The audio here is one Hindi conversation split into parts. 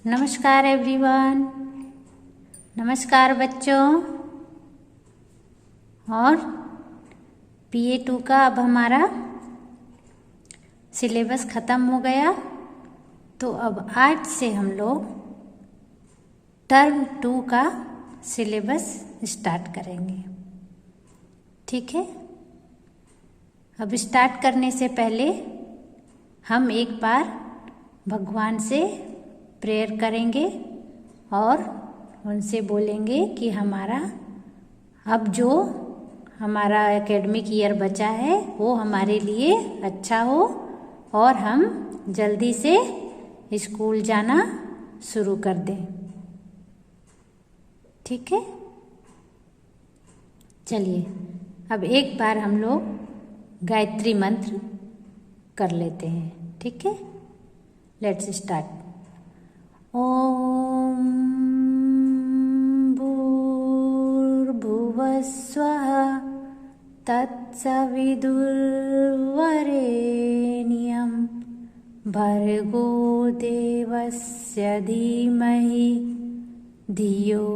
नमस्कार एवरीवन। नमस्कार बच्चों। और PA2 का अब हमारा सिलेबस ख़त्म हो गया, तो अब आज से हम लोग टर्म 2 का सिलेबस स्टार्ट करेंगे। ठीक है। अब स्टार्ट करने से पहले हम एक बार भगवान से प्रेयर करेंगे और उनसे बोलेंगे कि हमारा अब जो हमारा एकेडमिक ईयर बचा है वो हमारे लिए अच्छा हो और हम जल्दी से स्कूल जाना शुरू कर दें। ठीक है। चलिए अब एक बार हम लोग गायत्री मंत्र कर लेते हैं। ठीक है। Let's start. ओम भूर्भुवस्वः तत्सवितुर्वरेण्यं भर्गो देवस्य धीमहि धियो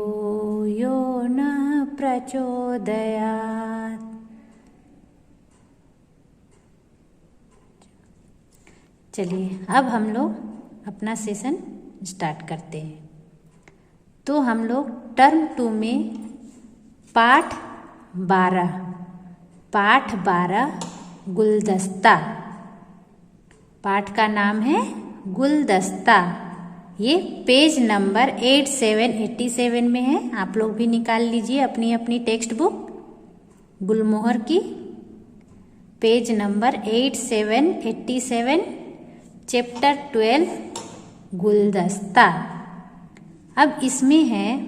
यो नः प्रचोदयात्। चलिए अब हम लोग अपना सेशन स्टार्ट करते हैं। तो हम लोग टर्म 2 में पाठ 12 गुलदस्ता। पाठ का नाम है गुलदस्ता। ये पेज नंबर 87 में है। आप लोग भी निकाल लीजिए अपनी अपनी टेक्स्ट बुक गुलमोहर की, पेज नंबर 87 चैप्टर 12 गुलदस्ता। अब इसमें है,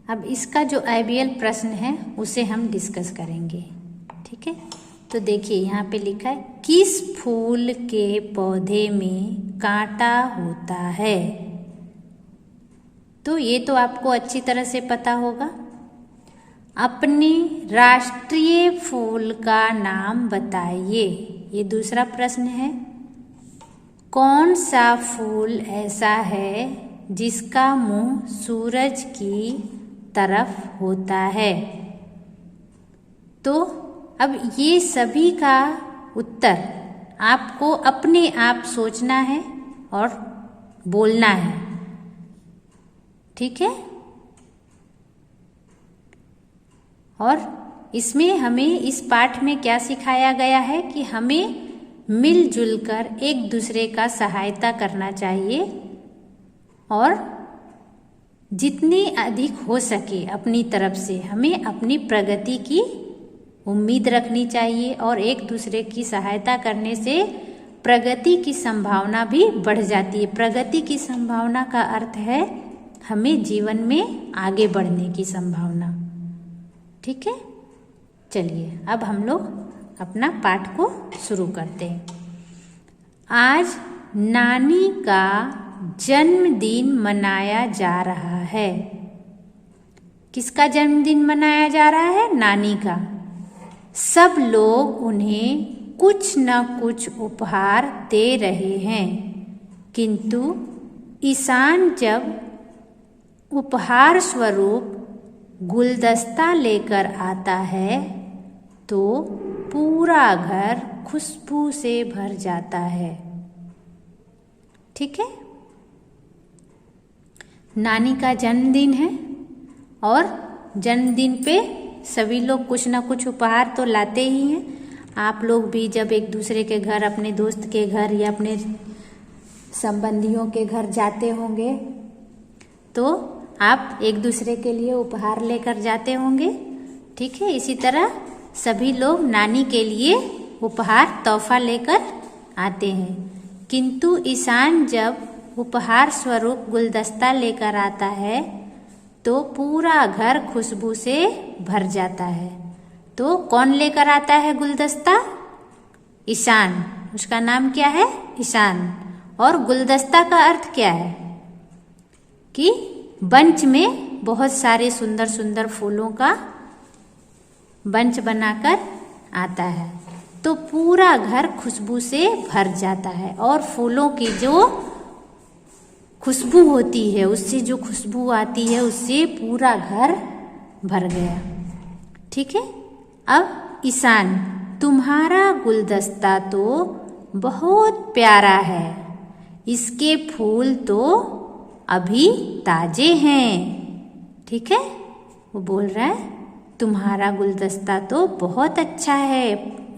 अब इसका जो IBL प्रश्न है उसे हम डिस्कस करेंगे। ठीक है। तो देखिए यहाँ पे लिखा है, किस फूल के पौधे में कांटा होता है? तो ये तो आपको अच्छी तरह से पता होगा। अपने राष्ट्रीय फूल का नाम बताइए, ये दूसरा प्रश्न है। कौन सा फूल ऐसा है जिसका मुंह सूरज की तरफ होता है? तो अब ये सभी का उत्तर आपको अपने आप सोचना है और बोलना है। ठीक है। और इसमें हमें इस पाठ में क्या सिखाया गया है कि हमें मिलजुल कर एक दूसरे का सहायता करना चाहिए और जितनी अधिक हो सके अपनी तरफ से हमें अपनी प्रगति की उम्मीद रखनी चाहिए। और एक दूसरे की सहायता करने से प्रगति की संभावना भी बढ़ जाती है। प्रगति की संभावना का अर्थ है हमें जीवन में आगे बढ़ने की संभावना। ठीक है। चलिए अब हम लोग अपना पाठ को शुरू करते हैं। आज नानी का जन्मदिन मनाया जा रहा है। किसका जन्मदिन मनाया जा रहा है? नानी का। सब लोग उन्हें कुछ न कुछ उपहार दे रहे हैं, किंतु ईशान जब उपहार स्वरूप गुलदस्ता लेकर आता है तो पूरा घर खुशबू से भर जाता है। ठीक है। नानी का जन्मदिन है और जन्मदिन पे सभी लोग कुछ ना कुछ उपहार तो लाते ही हैं। आप लोग भी जब एक दूसरे के घर, अपने दोस्त के घर या अपने संबंधियों के घर जाते होंगे तो आप एक दूसरे के लिए उपहार लेकर जाते होंगे। ठीक है। इसी तरह सभी लोग नानी के लिए उपहार, तोहफा लेकर आते हैं, किंतु ईशान जब उपहार स्वरूप गुलदस्ता लेकर आता है तो पूरा घर खुशबू से भर जाता है। तो कौन लेकर आता है गुलदस्ता? ईशान। उसका नाम क्या है? ईशान। और गुलदस्ता का अर्थ क्या है? कि बंच में बहुत सारे सुंदर सुंदर फूलों का बंच बनाकर आता है। तो पूरा घर खुशबू से भर जाता है और फूलों की जो खुशबू होती है, उससे जो खुशबू आती है, उससे पूरा घर भर गया। ठीक है। अब ईशान, तुम्हारा गुलदस्ता तो बहुत प्यारा है, इसके फूल तो अभी ताजे हैं। ठीक है, वो बोल रहा है तुम्हारा गुलदस्ता तो बहुत अच्छा है,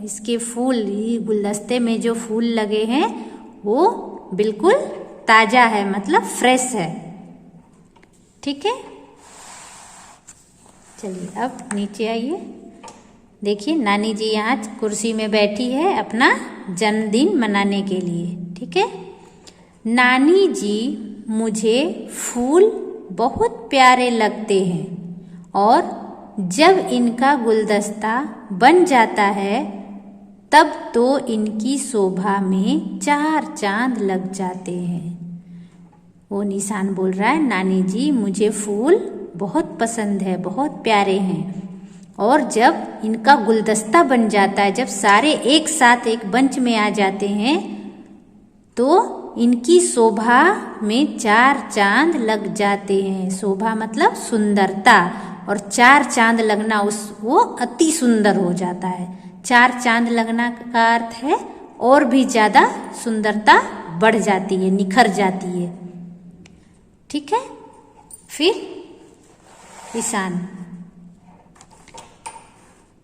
इसके फूल, ये गुलदस्ते में जो फूल लगे हैं वो बिल्कुल ताजा है, मतलब फ्रेश है। ठीक है, चलिए अब नीचे आइए। देखिए नानी जी यहाँ कुर्सी में बैठी है अपना जन्मदिन मनाने के लिए। ठीक है। नानी जी, मुझे फूल बहुत प्यारे लगते हैं और जब इनका गुलदस्ता बन जाता है तब तो इनकी शोभा में 4 चांद लग जाते हैं। वो निशान बोल रहा है, नानी जी मुझे फूल बहुत पसंद है, बहुत प्यारे हैं, और जब इनका गुलदस्ता बन जाता है, जब सारे एक साथ एक बंच में आ जाते हैं तो इनकी शोभा में 4 चांद लग जाते हैं। शोभा मतलब सुंदरता, और 4 चांद लगना वो अति सुंदर हो जाता है। 4 चांद लगना का अर्थ है और भी ज़्यादा सुंदरता बढ़ जाती है, निखर जाती है। ठीक है। फिर ईशान,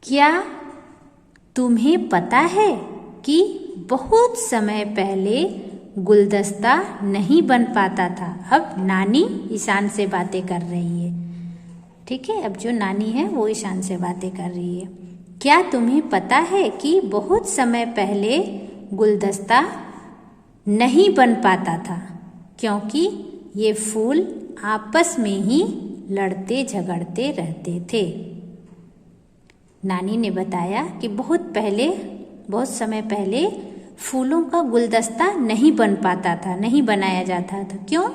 क्या तुम्हें पता है कि बहुत समय पहले गुलदस्ता नहीं बन पाता था। अब नानी ईशान से बातें कर रही है। ठीक है, अब जो नानी है वो ईशान से बातें कर रही है। क्या तुम्हें पता है कि बहुत समय पहले गुलदस्ता नहीं बन पाता था क्योंकि ये फूल आपस में ही लड़ते झगड़ते रहते थे। नानी ने बताया कि बहुत समय पहले फूलों का गुलदस्ता नहीं बन पाता था, नहीं बनाया जाता था। क्यों?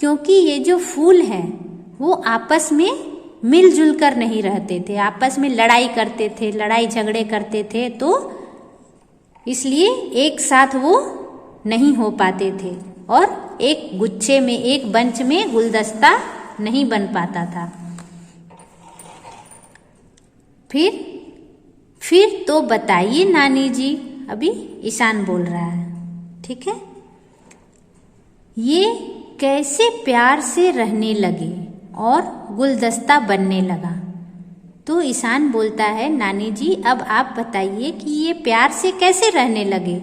क्योंकि ये जो फूल हैं वो आपस में मिलजुल कर नहीं रहते थे, आपस में लड़ाई करते थे, लड़ाई झगड़े करते थे, तो इसलिए एक साथ वो नहीं हो पाते थे और एक गुच्छे में, एक बंच में गुलदस्ता नहीं बन पाता था। फिर तो बताइए नानी जी, अभी ईशान बोल रहा है। ठीक है, ये कैसे प्यार से रहने लगे और गुलदस्ता बनने लगा। तो ईशान बोलता है, नानी जी अब आप बताइए कि ये प्यार से कैसे रहने लगे,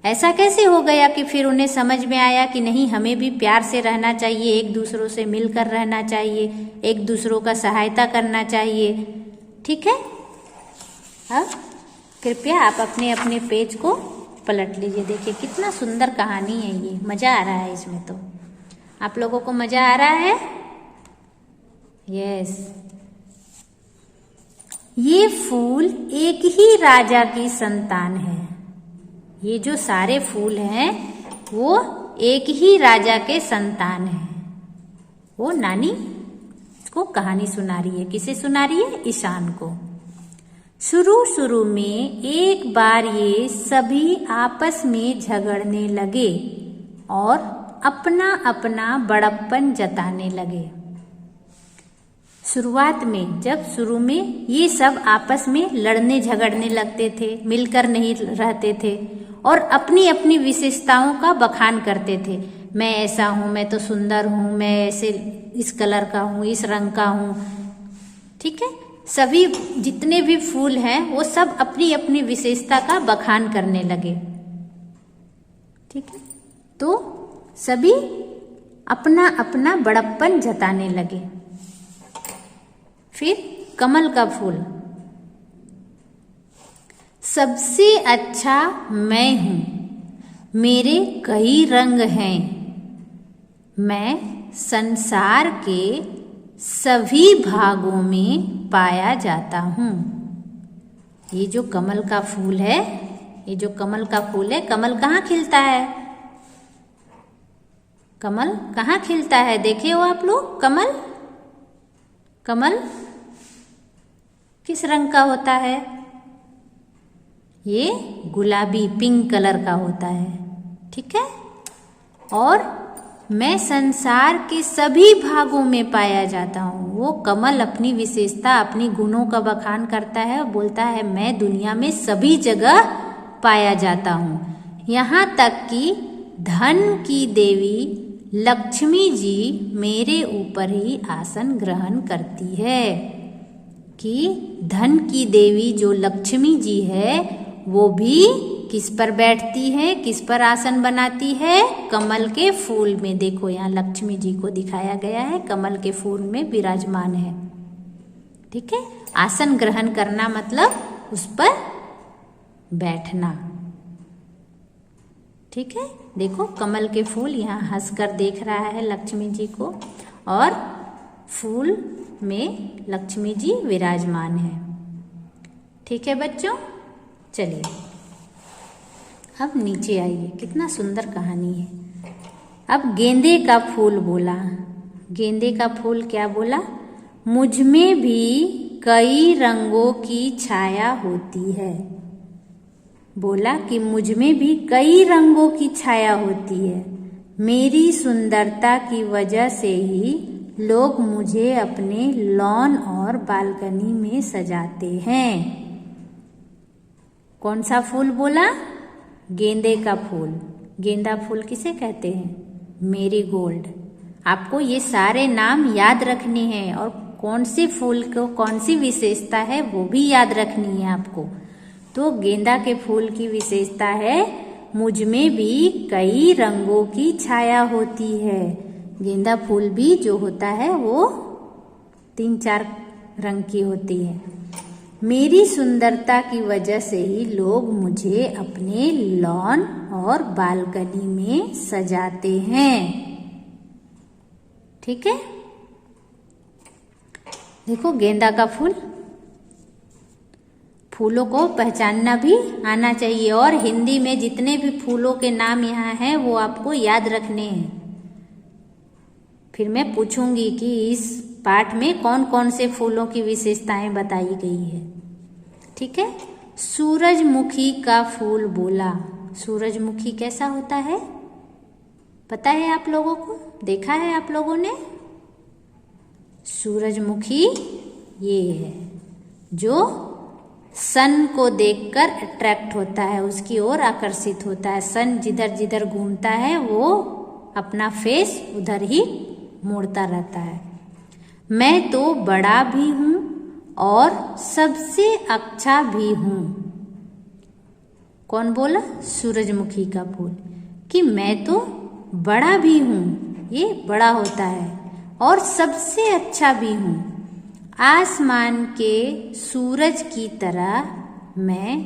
ऐसा कैसे हो गया कि फिर उन्हें समझ में आया कि नहीं, हमें भी प्यार से रहना चाहिए, एक दूसरों से मिलकर रहना चाहिए, एक दूसरों का सहायता करना चाहिए। ठीक है, अब कृपया आप अपने अपने पेज को पलट लीजिए। देखिए कितना सुंदर कहानी है ये, मज़ा आ रहा है इसमें। तो आप लोगों को मज़ा आ रहा है? यस। ये फूल एक ही राजा की संतान है। ये जो सारे फूल हैं वो एक ही राजा के संतान हैं। वो नानी इसको कहानी सुना रही है। किसे सुना रही है? ईशान को। शुरू में एक बार ये सभी आपस में झगड़ने लगे और अपना अपना बड़प्पन जताने लगे। शुरुआत में, जब शुरू में ये सब आपस में लड़ने झगड़ने लगते थे, मिलकर नहीं रहते थे और अपनी अपनी विशेषताओं का बखान करते थे। मैं ऐसा हूँ, मैं तो सुंदर हूँ, मैं ऐसे इस कलर का हूँ, इस रंग का हूँ। ठीक है, सभी जितने भी फूल हैं वो सब अपनी अपनी विशेषता का बखान करने लगे। ठीक है, तो सभी अपना अपना बड़प्पन जताने लगे। फिर कमल का फूल, सबसे अच्छा मैं हूँ, मेरे कई रंग हैं, मैं संसार के सभी भागों में पाया जाता हूँ। ये जो कमल का फूल है, ये जो कमल का फूल है, कमल कहाँ खिलता है? कमल कहाँ खिलता है? देखे हो आप लोग? कमल किस रंग का होता है? ये गुलाबी पिंक कलर का होता है, ठीक है। और मैं संसार के सभी भागों में पाया जाता हूँ। वो कमल अपनी विशेषता, अपनी गुणों का बखान करता है और बोलता है मैं दुनिया में सभी जगह पाया जाता हूँ। यहाँ तक कि धन की देवी लक्ष्मी जी मेरे ऊपर ही आसन ग्रहण करती है, कि धन की देवी जो लक्ष्मी जी है वो भी किस पर बैठती है, किस पर आसन बनाती है, कमल के फूल में। देखो यहाँ लक्ष्मी जी को दिखाया गया है, कमल के फूल में विराजमान है, ठीक है। आसन ग्रहण करना मतलब उस पर बैठना, ठीक है। देखो कमल के फूल, यहाँ हंसकर देख रहा है लक्ष्मी जी को और फूल में लक्ष्मी जी विराजमान है, ठीक है बच्चों। चलिए अब नीचे आइए, कितना सुंदर कहानी है। अब गेंदे का फूल बोला, गेंदे का फूल क्या बोला? मुझ में भी कई रंगों की छाया होती है। बोला कि मुझ में भी कई रंगों की छाया होती है। मेरी सुंदरता की वजह से ही लोग मुझे अपने लॉन और बालकनी में सजाते हैं। कौन सा फूल बोला? गेंदे का फूल। गेंदा फूल किसे कहते हैं? मेरीगोल्ड। आपको ये सारे नाम याद रखने हैं और कौन से फूल को कौन सी विशेषता है वो भी याद रखनी है आपको। तो गेंदा के फूल की विशेषता है मुझ में भी कई रंगों की छाया होती है। गेंदा फूल भी जो होता है वो 3-4 रंग की होती है। मेरी सुंदरता की वजह से ही लोग मुझे अपने लॉन और बालकनी में सजाते हैं, ठीक है। देखो गेंदा का फूल, फूलों को पहचानना भी आना चाहिए और हिंदी में जितने भी फूलों के नाम यहाँ हैं वो आपको याद रखने हैं। फिर मैं पूछूंगी कि इस पाठ में कौन कौन से फूलों की विशेषताएं बताई गई है, ठीक है। सूरजमुखी का फूल बोला। सूरजमुखी कैसा होता है पता है आप लोगों को? देखा है आप लोगों ने? सूरजमुखी ये है जो सन को देखकर अट्रैक्ट होता है, उसकी ओर आकर्षित होता है। सन जिधर जिधर घूमता है वो अपना फेस उधर ही मोड़ता रहता है। मैं तो बड़ा भी हूँ और सबसे अच्छा भी हूँ। कौन बोला? सूरजमुखी का फूल, कि मैं तो बड़ा भी हूँ, ये बड़ा होता है, और सबसे अच्छा भी हूँ। आसमान के सूरज की तरह मैं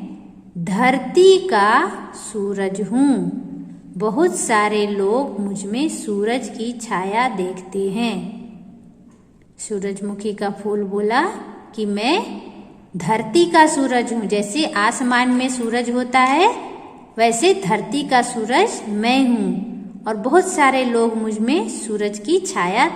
धरती का सूरज हूँ। बहुत सारे लोग मुझ में सूरज की छाया देखते हैं। सूरजमुखी का फूल बोला कि मैं धरती का सूरज हूँ। जैसे आसमान में सूरज होता है वैसे धरती का सूरज मैं हूँ और बहुत सारे लोग मुझ में सूरज की छाया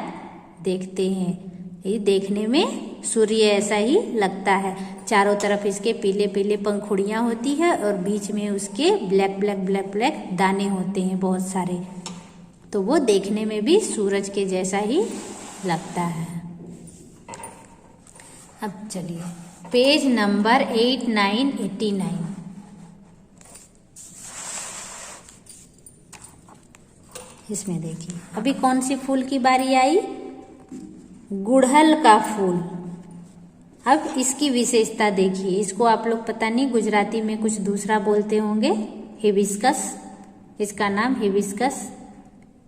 देखते हैं। ये देखने में सूर्य ऐसा ही लगता है। चारों तरफ इसके पीले पीले पंखुड़ियाँ होती है और बीच में उसके ब्लैक ब्लैक दाने होते हैं बहुत सारे, तो वो देखने में भी सूरज के जैसा ही लगता है। अब चलिए पेज नंबर 8989। इसमें देखिए अभी कौन सी फूल की बारी आई? गुड़हल का फूल। अब इसकी विशेषता देखिए। इसको आप लोग पता नहीं गुजराती में कुछ दूसरा बोलते होंगे, हिबिस्कस। इसका नाम हिबिस्कस,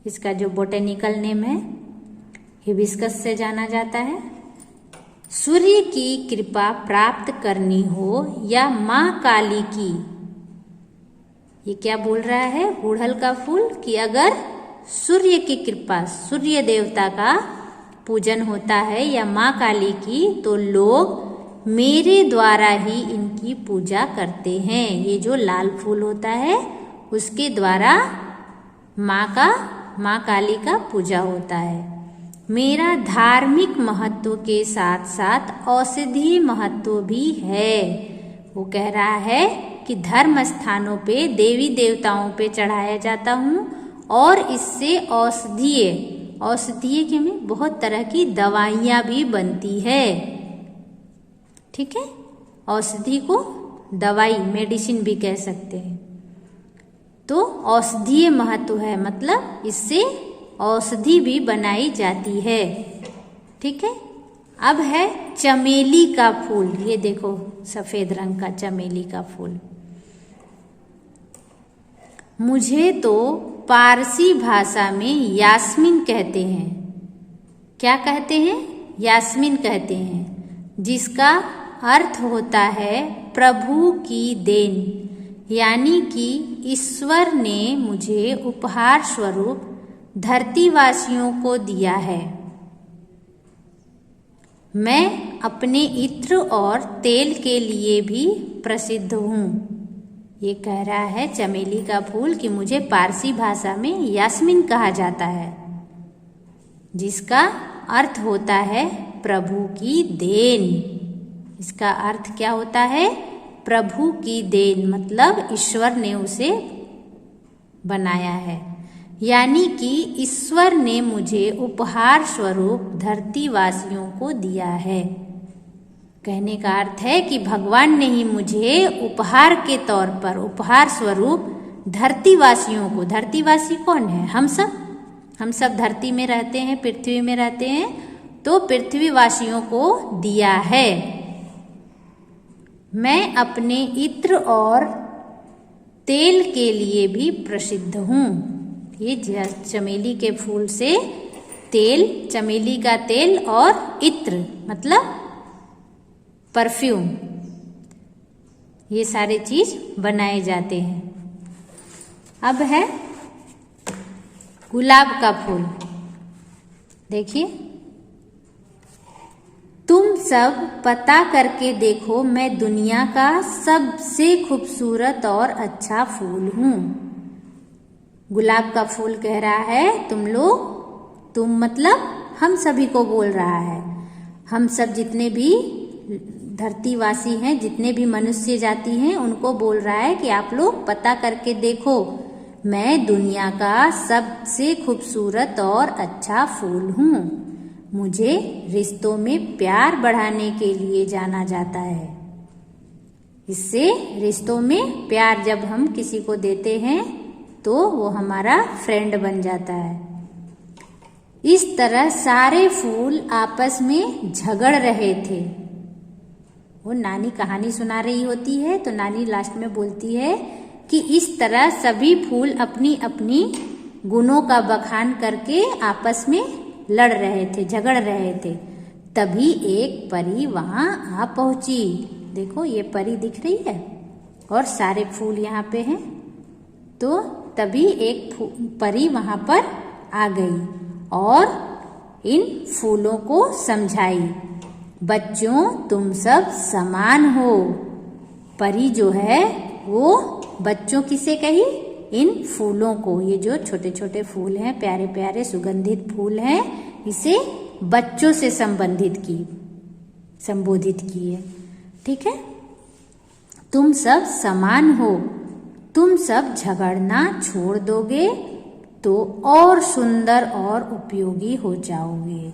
इसका जो बोटेनिकल नेम है हिबिस्कस से जाना जाता है। सूर्य की कृपा प्राप्त करनी हो या माँ काली की, ये क्या बोल रहा है गुड़हल का फूल, कि अगर सूर्य की कृपा, सूर्य देवता का पूजन होता है या माँ काली की, तो लोग मेरे द्वारा ही इनकी पूजा करते हैं। ये जो लाल फूल होता है उसके द्वारा माँ काली का पूजा होता है। मेरा धार्मिक महत्व के साथ साथ औषधीय महत्व भी है। वो कह रहा है कि धर्म स्थानों पे देवी देवताओं पे चढ़ाया जाता हूँ और इससे औषधीय के में बहुत तरह की दवाइयाँ भी बनती है। ठीक है, औषधि को दवाई मेडिसिन भी कह सकते हैं। तो औषधीय महत्व है, मतलब इससे औषधि भी बनाई जाती है। ठीक है, अब है चमेली का फूल। ये देखो सफेद रंग का चमेली का फूल। मुझे तो पारसी भाषा में यास्मीन कहते हैं। क्या कहते हैं? यास्मीन कहते हैं, जिसका अर्थ होता है प्रभु की देन, यानी कि ईश्वर ने मुझे उपहार स्वरूप धरतीवासियों को दिया है। मैं अपने इत्र और तेल के लिए भी प्रसिद्ध हूँ। ये कह रहा है चमेली का फूल कि मुझे पारसी भाषा में यास्मीन कहा जाता है, जिसका अर्थ होता है प्रभु की देन। इसका अर्थ क्या होता है? प्रभु की देन, मतलब ईश्वर ने उसे बनाया है, यानी कि ईश्वर ने मुझे उपहार स्वरूप धरतीवासियों को दिया है। कहने का अर्थ है कि भगवान ने ही मुझे उपहार के तौर पर, उपहार स्वरूप धरतीवासियों को, धरतीवासी कौन है? हम सब धरती में रहते हैं, पृथ्वी में रहते हैं, तो पृथ्वीवासियों को दिया है। मैं अपने इत्र और तेल के लिए भी प्रसिद्ध हूँ। ये चमेली के फूल से तेल, चमेली का तेल और इत्र मतलब परफ्यूम, ये सारे चीज बनाए जाते हैं। अब है गुलाब का फूल। देखिए, तुम सब पता करके देखो, मैं दुनिया का सबसे खूबसूरत और अच्छा फूल हूँ। गुलाब का फूल कह रहा है तुम मतलब हम सभी को बोल रहा है। हम सब जितने भी धरतीवासी हैं, जितने भी मनुष्य जाति हैं, उनको बोल रहा है कि आप लोग पता करके देखो, मैं दुनिया का सबसे खूबसूरत और अच्छा फूल हूँ। मुझे रिश्तों में प्यार बढ़ाने के लिए जाना जाता है। इससे रिश्तों में प्यार जब हम किसी को देते हैं तो वो हमारा फ्रेंड बन जाता है। इस तरह सारे फूल आपस में झगड़ रहे थे। वो नानी कहानी सुना रही होती है तो नानी लास्ट में बोलती है कि इस तरह सभी फूल अपनी अपनी गुणों का बखान करके आपस में लड़ रहे थे, झगड़ रहे थे। तभी एक परी वहां आ पहुंची। देखो ये परी दिख रही है और सारे फूल यहाँ पे हैं। तो तभी एक परी वहां पर आ गई और इन फूलों को समझाई। बच्चों, तुम सब समान हो। परी जो है वो बच्चों किसे कही? इन फूलों को। ये जो छोटे छोटे फूल हैं, प्यारे प्यारे सुगंधित फूल हैं, इसे बच्चों से संबोधित की है। ठीक है, तुम सब समान हो। तुम सब झगड़ना छोड़ दोगे तो और सुंदर और उपयोगी हो जाओगे।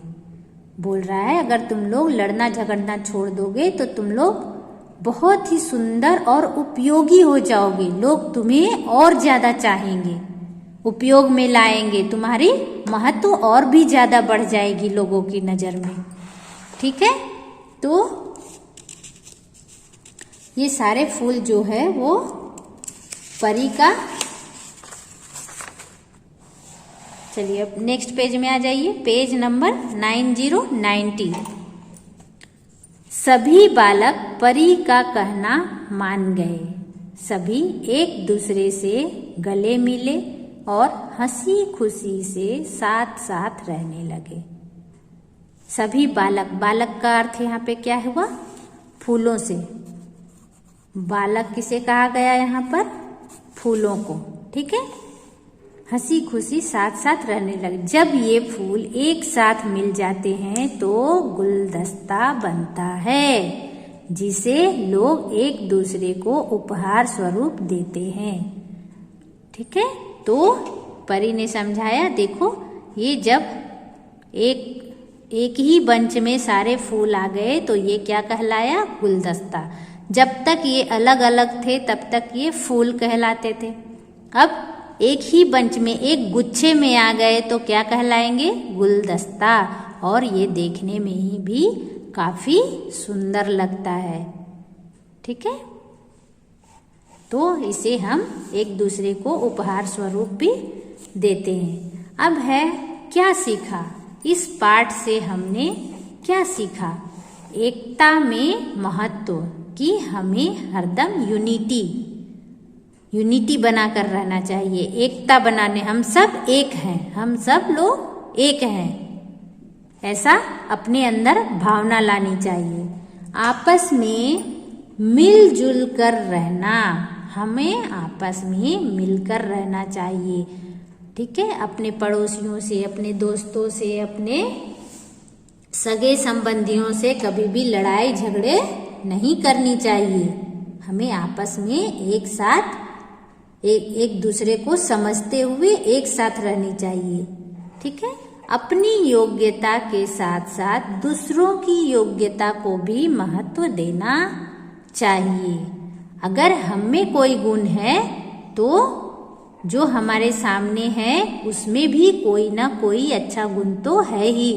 बोल रहा है अगर तुम लोग लड़ना झगड़ना छोड़ दोगे तो तुम लोग बहुत ही सुंदर और उपयोगी हो जाओगे। लोग तुम्हें और ज्यादा चाहेंगे, उपयोग में लाएंगे, तुम्हारी महत्व और भी ज्यादा बढ़ जाएगी लोगों की नजर में। ठीक है, तो ये सारे फूल जो है वो परी का। चलिए अब नेक्स्ट पेज में आ जाइए, पेज नंबर 9090। सभी बालक परी का कहना मान गए। सभी एक दूसरे से गले मिले और हंसी खुशी से साथ साथ रहने लगे। सभी बालक, बालक का अर्थ यहाँ पे क्या हुआ? फूलों से। बालक किसे कहा गया यहाँ पर? फूलों को। ठीक है, हंसी खुशी साथ साथ रहने लगे। जब ये फूल एक साथ मिल जाते हैं तो गुलदस्ता बनता है। जिसे लोग एक दूसरे को उपहार स्वरूप देते हैं। ठीक है, तो परी ने समझाया, देखो ये जब एक ही बंच में सारे फूल आ गए तो ये क्या कहलाया? गुलदस्ता। जब तक ये अलग अलग थे तब तक ये फूल कहलाते थे। अब एक ही बंच में, एक गुच्छे में आ गए तो क्या कहलाएंगे? गुलदस्ता। और ये देखने में ही भी काफी सुंदर लगता है। ठीक है, तो इसे हम एक दूसरे को उपहार स्वरूप भी देते हैं। अब है क्या सीखा? इस पाठ से हमने क्या सीखा? एकता में महत्व कि हमें हरदम यूनिटी बनाकर रहना चाहिए। एकता बनाने, हम सब एक हैं, हम सब लोग एक हैं, ऐसा अपने अंदर भावना लानी चाहिए। आपस में मिलजुल कर रहना, हमें आपस में मिलकर रहना चाहिए। ठीक है, अपने पड़ोसियों से, अपने दोस्तों से, अपने सगे संबंधियों से कभी भी लड़ाई झगड़े नहीं करनी चाहिए। हमें आपस में एक साथ एक दूसरे को समझते हुए एक साथ रहनी चाहिए। ठीक है, अपनी योग्यता के साथ साथ दूसरों की योग्यता को भी महत्व देना चाहिए। अगर हम में कोई गुण है तो जो हमारे सामने है उसमें भी कोई ना कोई अच्छा गुण तो है ही,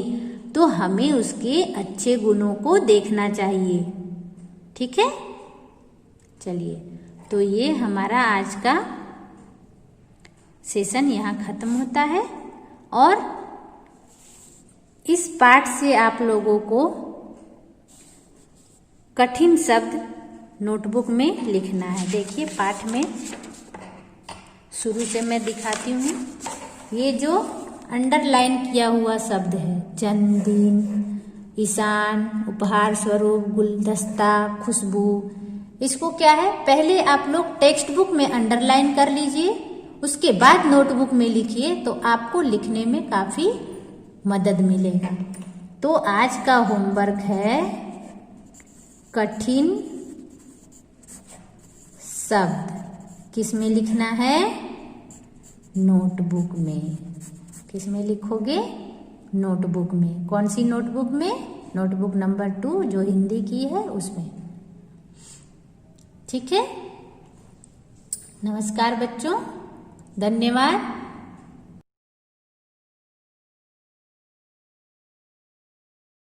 तो हमें उसके अच्छे गुणों को देखना चाहिए। ठीक है, चलिए, तो ये हमारा आज का सेशन यहाँ खत्म होता है। और इस पाठ से आप लोगों को कठिन शब्द नोटबुक में लिखना है। देखिए, पाठ में शुरू से मैं दिखाती हूँ। ये जो अंडरलाइन किया हुआ शब्द है, जन्मदिन, ईशान, उपहार स्वरूप, गुलदस्ता, खुशबू, इसको क्या है, पहले आप लोग टेक्स्ट बुक में अंडरलाइन कर लीजिए, उसके बाद नोटबुक में लिखिए, तो आपको लिखने में काफी मदद मिलेगा। तो आज का होमवर्क है कठिन शब्द। किस में लिखना है? नोटबुक में। किस में लिखोगे? नोटबुक में। कौन सी नोटबुक में? नोटबुक नंबर 2 जो हिंदी की है उसमें। ठीक है, नमस्कार बच्चों, धन्यवाद।